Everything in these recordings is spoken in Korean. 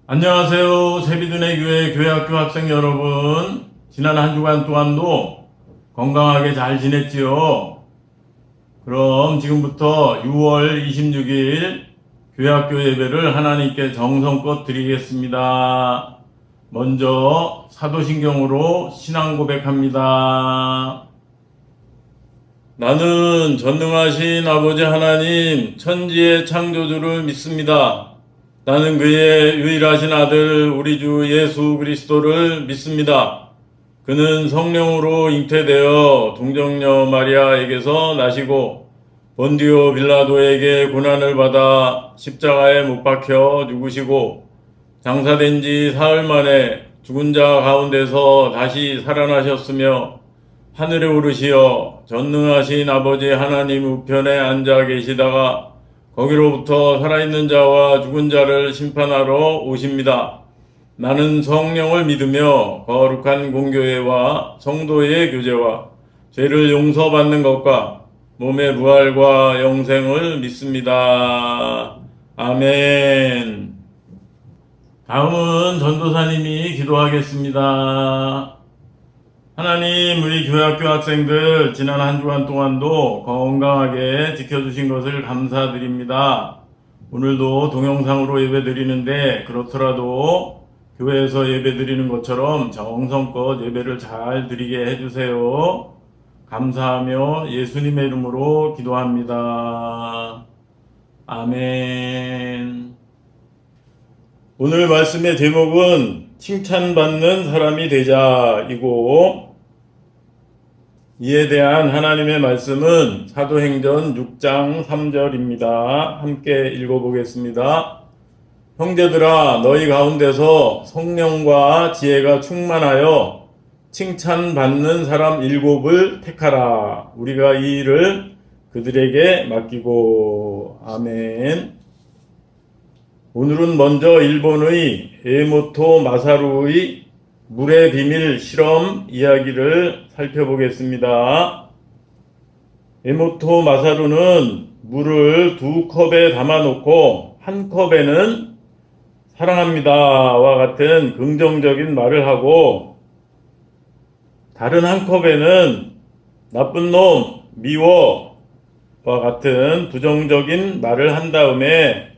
안녕하세요. 세비둔의 교회 교회학교 학생 여러분. 지난 한 주간 동안도 건강하게 잘 지냈지요? 그럼 지금부터 6월 26일 교회학교 예배를 하나님께 정성껏 드리겠습니다. 먼저 사도신경으로 신앙 고백합니다. 나는 전능하신 아버지 하나님 천지의 창조주를 믿습니다. 나는 그의 유일하신 아들 우리 주 예수 그리스도를 믿습니다. 그는 성령으로 잉태되어 동정녀 마리아에게서 나시고 본디오 빌라도에게 고난을 받아 십자가에 못 박혀 죽으시고 장사된 지 사흘 만에 죽은 자 가운데서 다시 살아나셨으며 하늘에 오르시어 전능하신 아버지 하나님 우편에 앉아 계시다가 거기로부터 살아있는 자와 죽은 자를 심판하러 오십니다. 나는 성령을 믿으며 거룩한 공교회와 성도의 교제와 죄를 용서받는 것과 몸의 부활과 영생을 믿습니다. 아멘. 다음은 전도사님이 기도하겠습니다. 하나님, 우리 교회학교 학생들 지난 한 주간 동안도 건강하게 지켜주신 것을 감사드립니다. 오늘도 동영상으로 예배 드리는데 그렇더라도 교회에서 예배 드리는 것처럼 정성껏 예배를 잘 드리게 해주세요. 감사하며 예수님의 이름으로 기도합니다. 아멘. 오늘 말씀의 제목은 칭찬받는 사람이 되자이고, 이에 대한 하나님의 말씀은 사도행전 6장 3절입니다. 함께 읽어보겠습니다. 형제들아, 너희 가운데서 성령과 지혜가 충만하여 칭찬받는 사람 7을 택하라. 우리가 이 일을 그들에게 맡기고. 아멘. 오늘은 먼저 일본의 에모토 마사루의 물의 비밀 실험 이야기를 살펴보겠습니다. 에모토 마사루는 물을 2컵에 담아놓고 한 컵에는 사랑합니다와 같은 긍정적인 말을 하고 다른 한 컵에는 나쁜 놈, 미워와 같은 부정적인 말을 한 다음에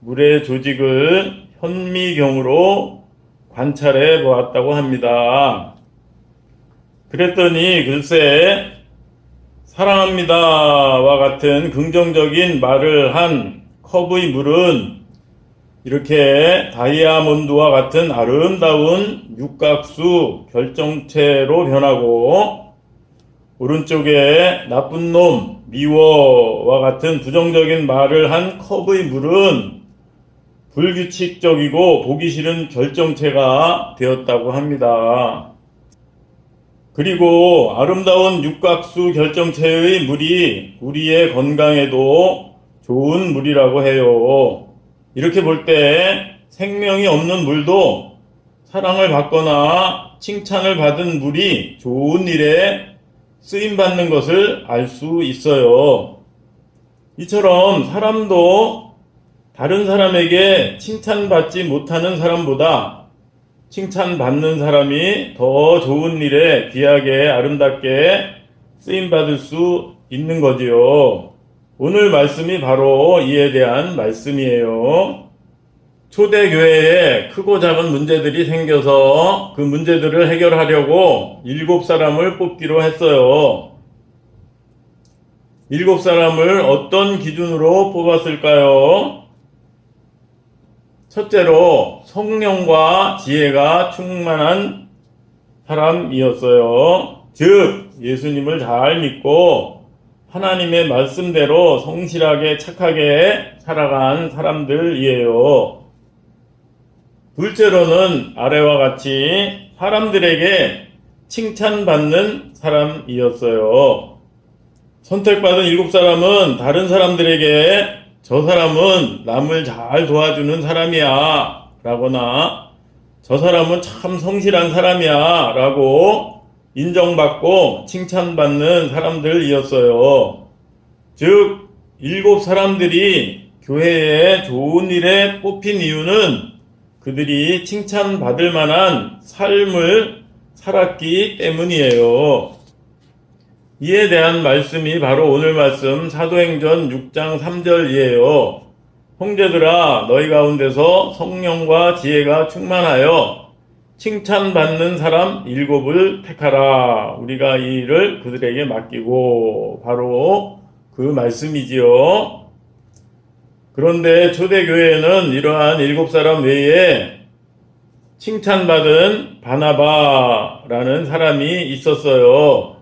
물의 조직을 현미경으로 관찰해 보았다고 합니다. 그랬더니 글쎄 사랑합니다와 같은 긍정적인 말을 한 컵의 물은 이렇게 다이아몬드와 같은 아름다운 육각수 결정체로 변하고 오른쪽에 나쁜 놈, 미워와 같은 부정적인 말을 한 컵의 물은 불규칙적이고 보기 싫은 결정체가 되었다고 합니다. 그리고 아름다운 육각수 결정체의 물이 우리의 건강에도 좋은 물이라고 해요. 이렇게 볼 때 생명이 없는 물도 사랑을 받거나 칭찬을 받은 물이 좋은 일에 쓰임받는 것을 알 수 있어요. 이처럼 사람도 다른 사람에게 칭찬받지 못하는 사람보다 칭찬받는 사람이 더 좋은 일에 귀하게 아름답게 쓰임받을 수 있는 거지요. 오늘 말씀이 바로 이에 대한 말씀이에요. 초대교회에 크고 작은 문제들이 생겨서 그 문제들을 해결하려고 7사람을 뽑기로 했어요. 7사람을 어떤 기준으로 뽑았을까요? 첫째로 성령과 지혜가 충만한 사람이었어요. 즉 예수님을 잘 믿고 하나님의 말씀대로 성실하게 착하게 살아간 사람들이에요. 둘째로는 아래와 같이 사람들에게 칭찬받는 사람이었어요. 선택받은 7사람은 다른 사람들에게 저 사람은 남을 잘 도와주는 사람이야 라거나 저 사람은 참 성실한 사람이야 라고 인정받고 칭찬받는 사람들이었어요. 즉 7사람들이 교회에 좋은 일에 뽑힌 이유는 그들이 칭찬받을 만한 삶을 살았기 때문이에요. 이에 대한 말씀이 바로 오늘 말씀 사도행전 6장 3절이에요. 형제들아, 너희 가운데서 성령과 지혜가 충만하여 칭찬받는 사람 7을 택하라. 우리가 이 일을 그들에게 맡기고, 바로 그 말씀이지요. 그런데 초대교회에는 이러한 7사람 외에 칭찬받은 바나바라는 사람이 있었어요.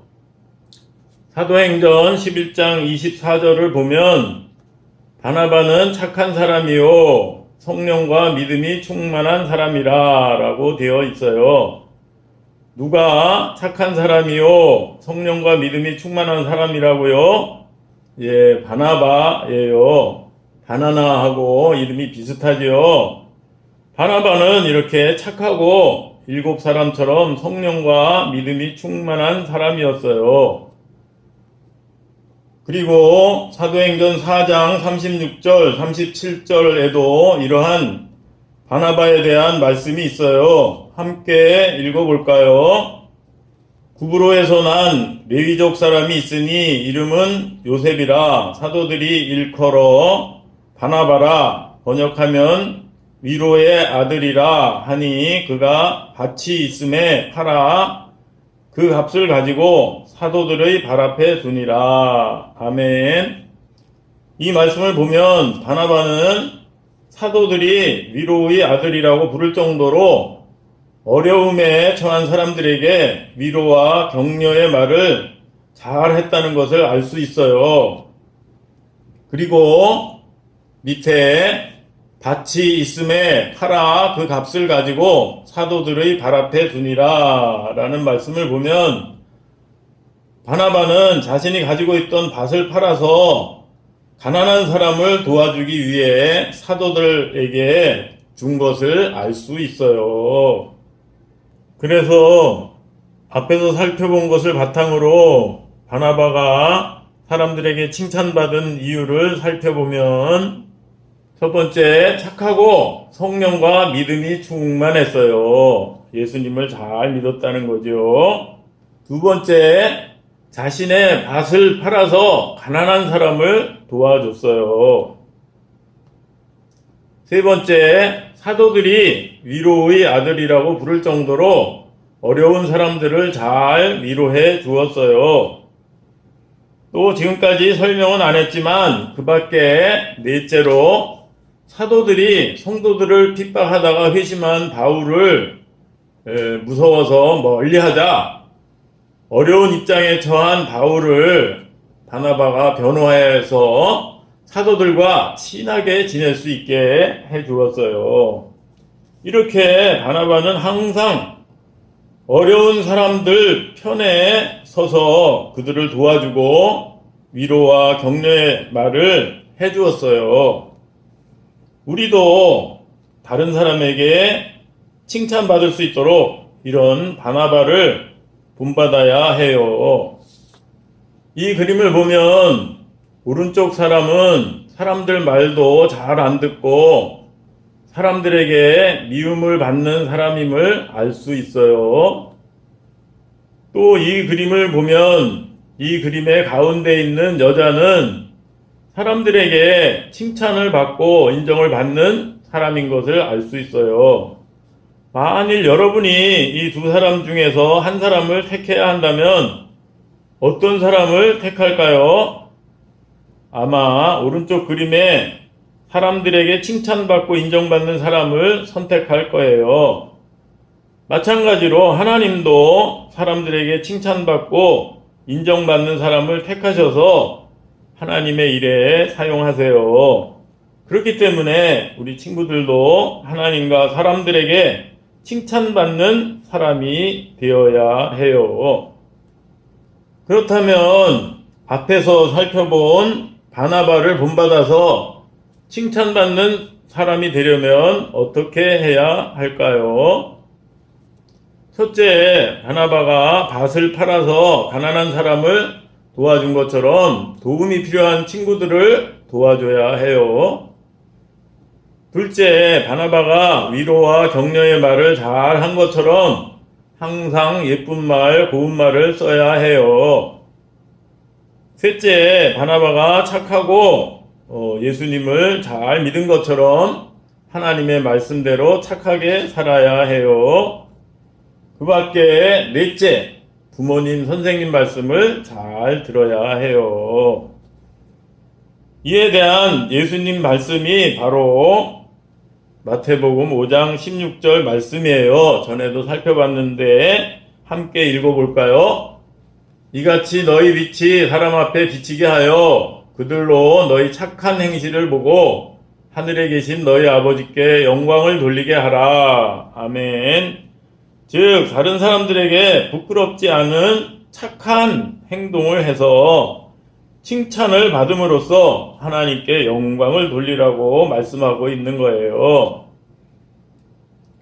사도행전 11장 24절을 보면 바나바는 착한 사람이요 성령과 믿음이 충만한 사람이라 라고 되어 있어요. 누가 착한 사람이요 성령과 믿음이 충만한 사람이라고요? 예, 바나바예요. 바나나하고 이름이 비슷하지요. 바나바는 이렇게 착하고 7사람처럼 성령과 믿음이 충만한 사람이었어요. 그리고 사도행전 4장 36절, 37절에도 이러한 바나바에 대한 말씀이 있어요. 함께 읽어볼까요? 구브로에서 난 레위족 사람이 있으니 이름은 요셉이라 사도들이 일컬어 바나바라 번역하면 위로의 아들이라 하니 그가 밭이 있음에 팔아 그 값을 가지고 사도들의 발 앞에 두니라. 아멘. 이 말씀을 보면 바나바는 사도들이 위로의 아들이라고 부를 정도로 어려움에 처한 사람들에게 위로와 격려의 말을 잘 했다는 것을 알 수 있어요. 그리고 밑에 밭이 있음에 팔아 그 값을 가지고 사도들의 발 앞에 두니라 라는 말씀을 보면 바나바는 자신이 가지고 있던 밭을 팔아서 가난한 사람을 도와주기 위해 사도들에게 준 것을 알 수 있어요. 그래서 앞에서 살펴본 것을 바탕으로 바나바가 사람들에게 칭찬받은 이유를 살펴보면 첫 번째, 착하고 성령과 믿음이 충만했어요. 예수님을 잘 믿었다는 거죠. 두 번째, 자신의 밭을 팔아서 가난한 사람을 도와줬어요. 세 번째, 사도들이 위로의 아들이라고 부를 정도로 어려운 사람들을 잘 위로해 주었어요. 또 지금까지 설명은 안 했지만 그 밖에 넷째로 사도들이 성도들을 핍박하다가 회심한 바울을 무서워서 멀리하자 어려운 입장에 처한 바울을 바나바가 변호해서 사도들과 친하게 지낼 수 있게 해주었어요. 이렇게 바나바는 항상 어려운 사람들 편에 서서 그들을 도와주고 위로와 격려의 말을 해주었어요. 우리도 다른 사람에게 칭찬받을 수 있도록 이런 바나바를 본받아야 해요. 이 그림을 보면 오른쪽 사람은 사람들 말도 잘 안 듣고 사람들에게 미움을 받는 사람임을 알 수 있어요. 또 이 그림을 보면 이 그림의 가운데 있는 여자는 사람들에게 칭찬을 받고 인정을 받는 사람인 것을 알 수 있어요. 만일 여러분이 이 두 사람 중에서 한 사람을 택해야 한다면 어떤 사람을 택할까요? 아마 오른쪽 그림에 사람들에게 칭찬받고 인정받는 사람을 선택할 거예요. 마찬가지로 하나님도 사람들에게 칭찬받고 인정받는 사람을 택하셔서 하나님의 일에 사용하세요. 그렇기 때문에 우리 친구들도 하나님과 사람들에게 칭찬받는 사람이 되어야 해요. 그렇다면 앞에서 살펴본 바나바를 본받아서 칭찬받는 사람이 되려면 어떻게 해야 할까요? 첫째, 바나바가 밭을 팔아서 가난한 사람을 도와준 것처럼 도움이 필요한 친구들을 도와줘야 해요. 둘째, 바나바가 위로와 격려의 말을 잘 한 것처럼 항상 예쁜 말, 고운 말을 써야 해요. 셋째, 바나바가 착하고 예수님을 잘 믿은 것처럼 하나님의 말씀대로 착하게 살아야 해요. 그 밖에 넷째, 부모님, 선생님 말씀을 잘 들어야 해요. 이에 대한 예수님 말씀이 바로 마태복음 5장 16절 말씀이에요. 전에도 살펴봤는데 함께 읽어볼까요? 이같이 너희 빛이 사람 앞에 비치게 하여 그들로 너희 착한 행실을 보고 하늘에 계신 너희 아버지께 영광을 돌리게 하라. 아멘. 즉 다른 사람들에게 부끄럽지 않은 착한 행동을 해서 칭찬을 받음으로써 하나님께 영광을 돌리라고 말씀하고 있는 거예요.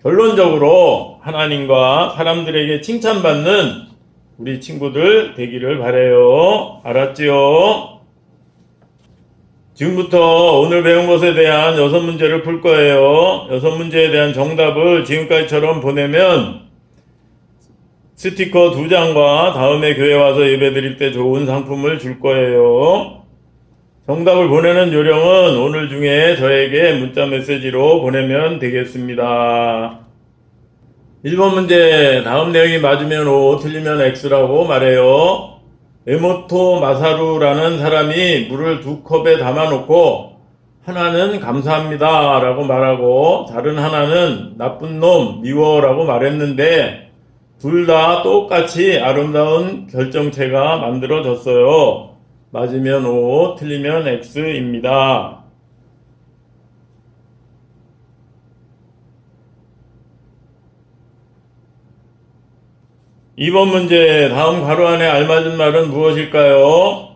결론적으로 하나님과 사람들에게 칭찬받는 우리 친구들 되기를 바라요. 알았지요? 지금부터 오늘 배운 것에 대한 6문제를 풀 거예요. 6문제에 대한 정답을 지금까지처럼 보내면 스티커 2장과 다음에 교회 와서 예배 드릴 때 좋은 상품을 줄 거예요. 정답을 보내는 요령은 오늘 중에 저에게 문자 메시지로 보내면 되겠습니다. 1번 문제, 다음 내용이 맞으면 O, 틀리면 X라고 말해요. 에모토 마사루라는 사람이 물을 2컵에 담아놓고 하나는 감사합니다 라고 말하고 다른 하나는 나쁜 놈, 미워 라고 말했는데 둘 다 똑같이 아름다운 결정체가 만들어졌어요. 맞으면 O, 틀리면 X입니다. 2번 문제, 다음 괄호 안에 알맞은 말은 무엇일까요?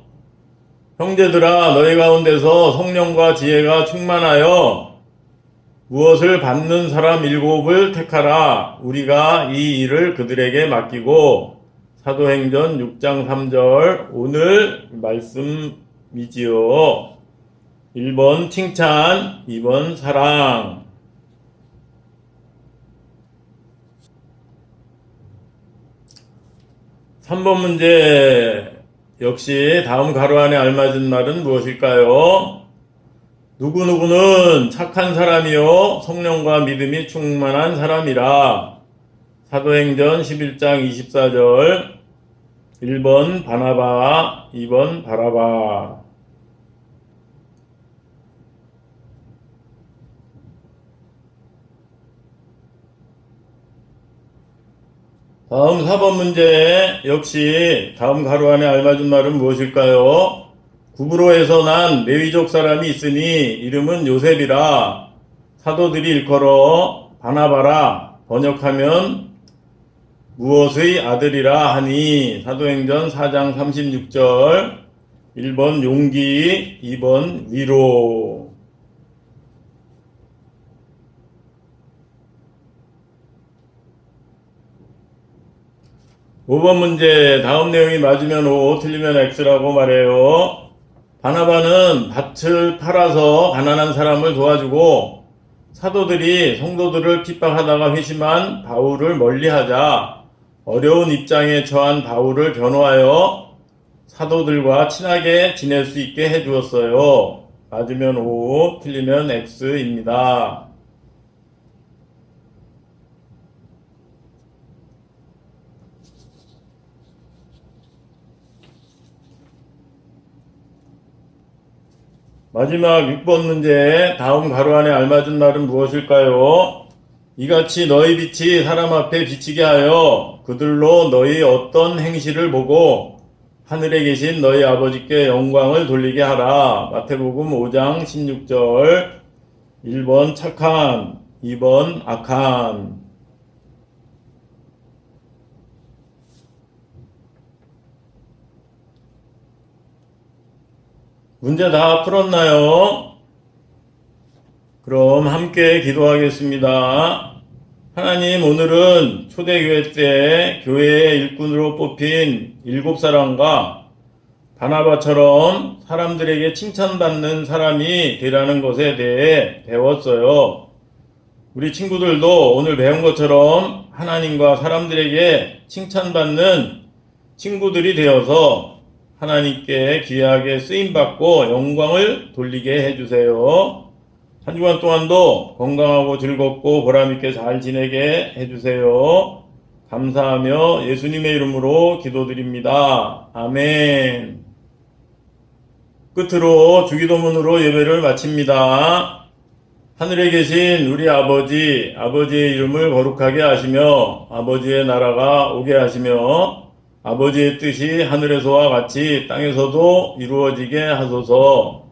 형제들아, 너희 가운데서 성령과 지혜가 충만하여 무엇을 받는 사람 7을 택하라. 우리가 이 일을 그들에게 맡기고. 사도행전 6장 3절 오늘 말씀이지요. 1번 칭찬, 2번 사랑. 3번 문제, 역시 다음 괄호 안에 알맞은 말은 무엇일까요? 누구누구는 착한 사람이요 성령과 믿음이 충만한 사람이라. 사도행전 11장 24절 1번 바나바, 2번 바라바. 다음 4번 문제, 역시 다음 가로 안에 알맞은 말은 무엇일까요? 구브로에서 난 레위족 사람이 있으니 이름은 요셉이라. 사도들이 일컬어 바나바라. 번역하면 무엇의 아들이라 하니. 사도행전 4장 36절 1번 용기, 2번 위로. (5번) 문제, 다음 내용이 맞으면 O, 틀리면 X라고 말해요. 바나바는 밭을 팔아서 가난한 사람을 도와주고 사도들이 성도들을 핍박하다가 회심한 바울을 멀리하자 어려운 입장에 처한 바울을 변호하여 사도들과 친하게 지낼 수 있게 해주었어요. 맞으면 O, 틀리면 X입니다. 마지막 6번 문제, 다음 가로 안에 알맞은 말은 무엇일까요? 이같이 너희 빛이 사람 앞에 비치게 하여 그들로 너희 어떤 행실을 보고 하늘에 계신 너희 아버지께 영광을 돌리게 하라. 마태복음 5장 16절 1번 착한, 2번 악한. 문제 다 풀었나요? 그럼 함께 기도하겠습니다. 하나님, 오늘은 초대교회 때 교회의 일꾼으로 뽑힌 7사람과 바나바처럼 사람들에게 칭찬받는 사람이 되라는 것에 대해 배웠어요. 우리 친구들도 오늘 배운 것처럼 하나님과 사람들에게 칭찬받는 친구들이 되어서 하나님께 귀하게 쓰임받고 영광을 돌리게 해주세요. 한 주간 동안도 건강하고 즐겁고 보람있게 잘 지내게 해주세요. 감사하며 예수님의 이름으로 기도드립니다. 아멘. 끝으로 주기도문으로 예배를 마칩니다. 하늘에 계신 우리 아버지, 아버지의 이름을 거룩하게 하시며 아버지의 나라가 오게 하시며 아버지의 뜻이 하늘에서와 같이 땅에서도 이루어지게 하소서.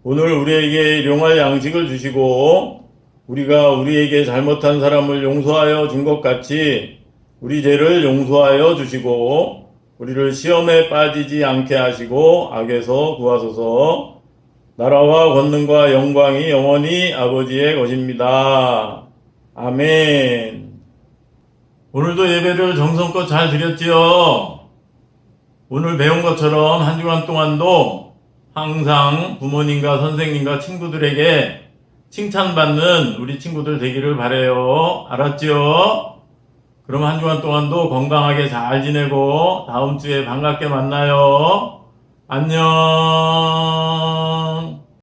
오늘 우리에게 일용할 양식을 주시고 우리가 우리에게 잘못한 사람을 용서하여 준 것 같이 우리 죄를 용서하여 주시고 우리를 시험에 빠지지 않게 하시고 악에서 구하소서. 나라와 권능과 영광이 영원히 아버지의 것입니다. 아멘. 오늘도 예배를 정성껏 잘 드렸지요? 오늘 배운 것처럼 한 주간 동안도 항상 부모님과 선생님과 친구들에게 칭찬받는 우리 친구들 되기를 바라요. 알았지요? 그럼 한 주간 동안도 건강하게 잘 지내고 다음 주에 반갑게 만나요. 안녕.